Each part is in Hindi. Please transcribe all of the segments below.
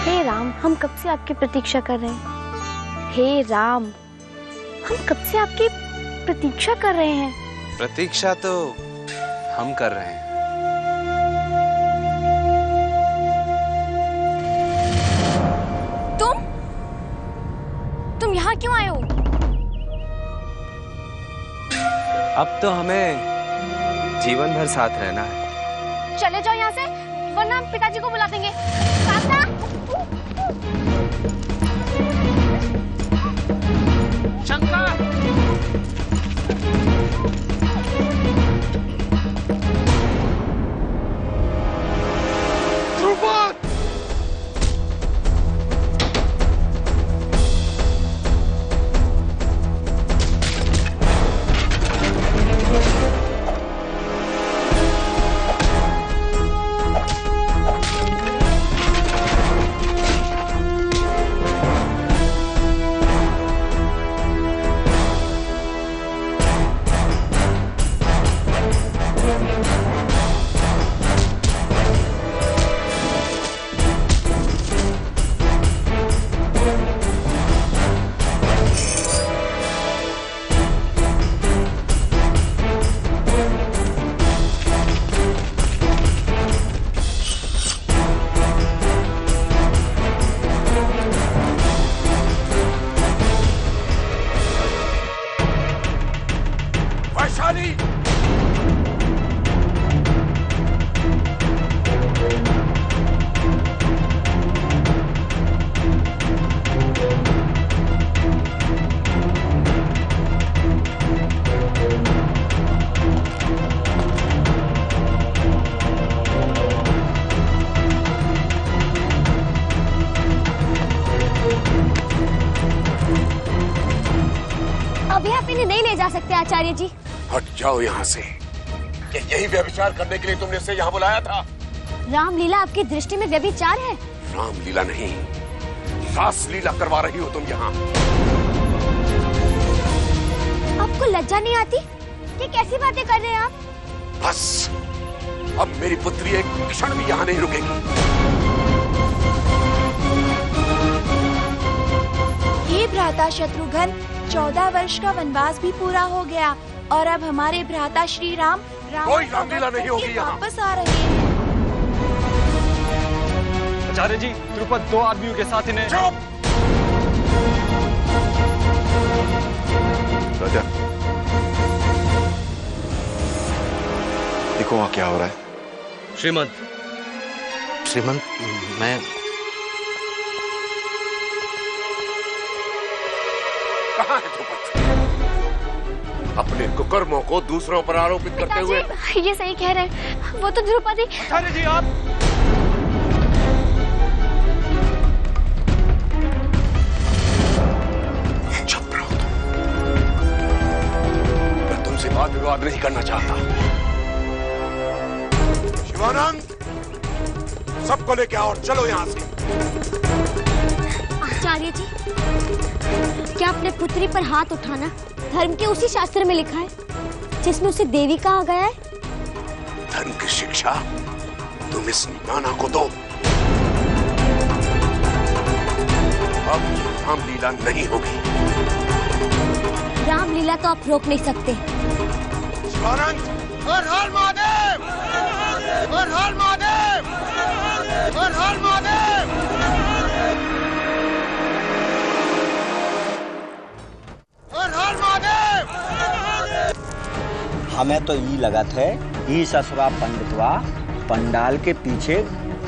हे राम, हम कब से आपकी प्रतीक्षा कर रहे हैं। हे राम, हम कब से आपकी प्रतीक्षा कर रहे हैं। प्रतीक्षा तो हम कर रहे हैं। तुम यहाँ क्यों आए हो? अब तो हमें जीवन भर साथ रहना है। चले जाओ यहाँ से, वरना हम पिताजी को बुला देंगे। काका! शंकर! ध्रुपद! अभी आप इन्हें नहीं ले जा सकते आचार्य जी। हट जाओ यहाँ से। यही व्यभिचार करने के लिए तुमने इसे यहाँ बुलाया था? रामलीला आपकी दृष्टि में व्यभिचार है? रामलीला नहीं, रासलीला करवा रही हो तुम यहाँ। आपको लज्जा नहीं आती? ये कैसी बातें कर रहे हैं आप? बस, अब मेरी पुत्री एक क्षण भी यहाँ नहीं रुकेगी। हे भ्राता शत्रुघ्न, 14 वर्ष का वनवास भी पूरा हो गया और अब हमारे भ्राता श्री राम कोई रामलीला नहीं होगी यहाँ। वापस आ रहे हैं। आचार्य जी, द्रुपद 2 आदमियों के साथ इन्हें। चुप! राजा, देखो वहाँ क्या हो रहा है। श्रीमंत, मैं कहाँ है ध्रुपद? अपने कुकर्मों को दूसरों पर आरोपित करते हुए। ये सही कह रहे हैं, वो तो द्रुपदी। आचार्य जी आप। चुप रहो तुम। मैं तुमसे वाद विवाद नहीं करना चाहता। शिवानंद, सबको लेके आओ और चलो यहाँ से। आचार्य जी, क्या अपने पुत्री पर हाथ उठाना धर्म के उसी शास्त्र में लिखा है जिसमें उसे देवी कहा गया है? धर्म की शिक्षा तुम इस नाना को दो। अब रामलीला नहीं होगी। रामलीला तो आप रोक नहीं सकते। शिवानंद, हर हर महादेव! हर हर महादेव! हर हर महादेव! हर हर महादेव! हमें तो ये लगा था ई ससुरा पंडितवा पंडाल के पीछे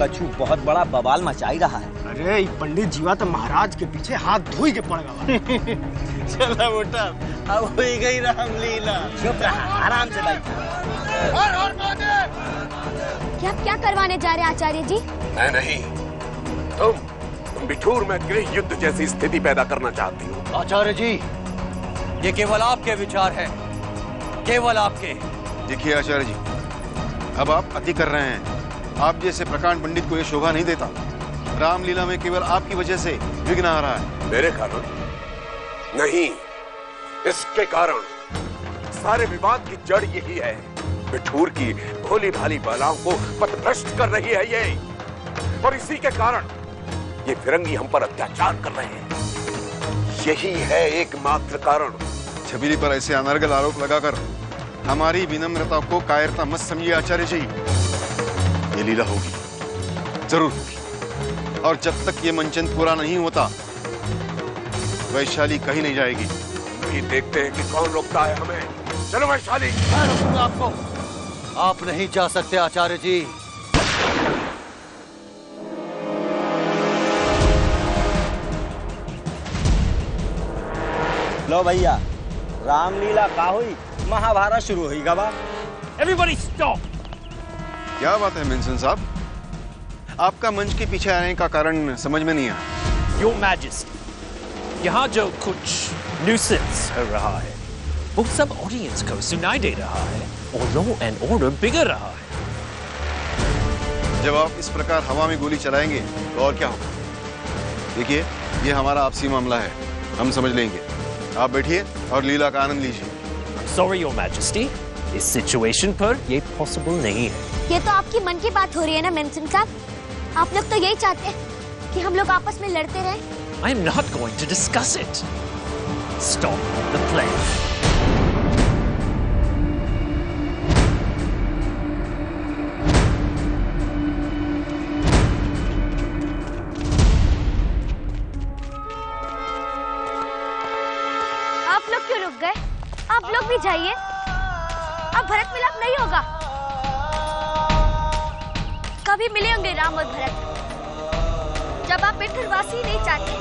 कछु बहुत बड़ा बवाल मचाई रहा है। अरे पंडित जीवा तो महाराज के पीछे हाथ धोई के पड़ गया। चला बेटा, अब हो गई रामलीला। चुप रहा, आराम से बैठा। हर हर महादेव! क्या करवाने जा रहे हैं आचार्य जी? मैं नहीं, तुम बिठूर में गृह युद्ध जैसी स्थिति पैदा करना चाहती हो। आचार्य जी, ये केवल आपके विचार हैं, केवल आपके। देखिए आचार्य जी, अब आप अति कर रहे हैं। आप जैसे प्रकांड पंडित को ये शोभा नहीं देता। रामलीला में केवल आपकी वजह से विघ्न आ रहा है। मेरे कारण नहीं, इसके कारण। सारे विवाद की जड़ यही है। बिठूर की भोली भाली बालाओं को पथभ्रष्ट कर रही है ये, और इसी के कारण ये फिरंगी हम पर अत्याचार कर रहे हैं। यही है एकमात्र कारण। छबीली पर ऐसे अनर्गल आरोप लगाकर हमारी विनम्रता को कायरता मत समझिए आचार्य जी। ये लीला होगी, जरूर होगी, और जब तक ये मंचन पूरा नहीं होता वैशाली कहीं नहीं जाएगी। ये देखते हैं कि कौन रोकता है हमें। चलो वैशाली। मैं रोकूंगा आपको। आप नहीं जा सकते आचार्य जी। लो भैया, रामलीला का हुई, महाभारत शुरू हुई गवा। Everybody stop! क्या बात है मेंसन साहब, आपका मंच के पीछे आने का कारण समझ में नहीं आया। Your Majesty, यहाँ जो कुछ न्यूसेंस हो रहा है वो सब ऑडियंस को सुनाई दे रहा है और लॉ एंड ऑर्डर बिगड़ रहा है। जब आप इस प्रकार हवा में गोली चलाएंगे तो और क्या होगा। देखिए, ये हमारा आपसी मामला है, हम समझ लेंगे। आप बैठिए और लीला का आनंद लीजिए। Sorry, Your Majesty, इस सिचुएशन पर ये पॉसिबल नहीं है। ये तो आपकी मन की बात हो रही है ना मेंसन साहब। आप लोग तो यही चाहते हैं कि हम लोग आपस में लड़ते रहें। I am not going to discuss it. Stop the play. आप लोग क्यों रुक गए? आप लोग भी जाइए। अब भरत मिलाप नहीं होगा। कभी मिले होंगे राम और भरत। जब आप मित्रवासी नहीं चाहते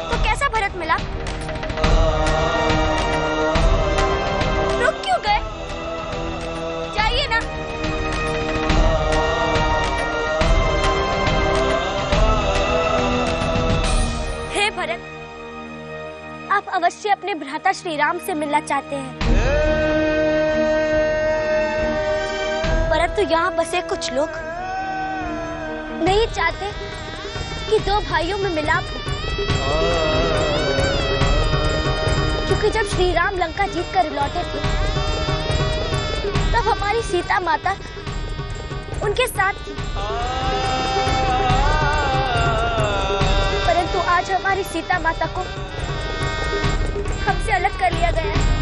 तो कैसा भरत मिलाप? रुक क्यों गए? जाइए ना। हे भरत, आप अवश्य अपने भ्राता श्री राम से मिलना चाहते हैं, परंतु यहाँ बसे कुछ लोग नहीं चाहते कि दो भाइयों में मिलाप हो। क्योंकि जब श्री राम लंका जीत कर लौटे थे तब हमारी सीता माता उनके साथ थी, परंतु आज हमारी सीता माता को हमसे अलग कर लिया गया है।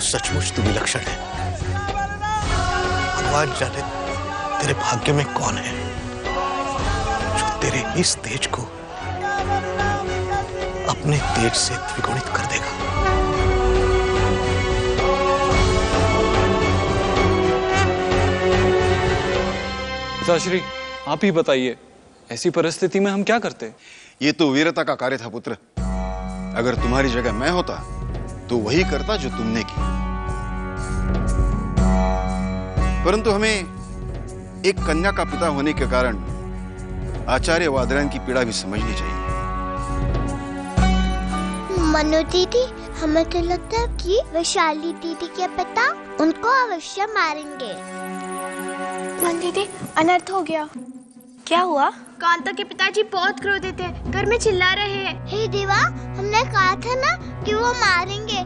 सचमुच तू विलक्षण है। भगवान जाने तेरे भाग्य में कौन है जो तेरे इस तेज को अपने तेज से द्विगुणित कर देगा। पिताश्री, आप ही बताइए, ऐसी परिस्थिति में हम क्या करते? ये तो वीरता का कार्य था पुत्र। अगर तुम्हारी जगह मैं होता तो वही करता जो तुमने की। परंतु हमें एक कन्या का पिता होने के कारण आचार्य वादरायण की पीड़ा भी समझनी चाहिए। मनु दीदी, हमें तो लगता है कि वैशाली दीदी के पिता उनको अवश्य मारेंगे। मनु दीदी, अनर्थ हो गया। क्या हुआ? कांता के पिताजी बहुत क्रोधित हैं, घर में चिल्ला रहे हैं। हे देवा, हमने कहा था ना कि वो मारेंगे,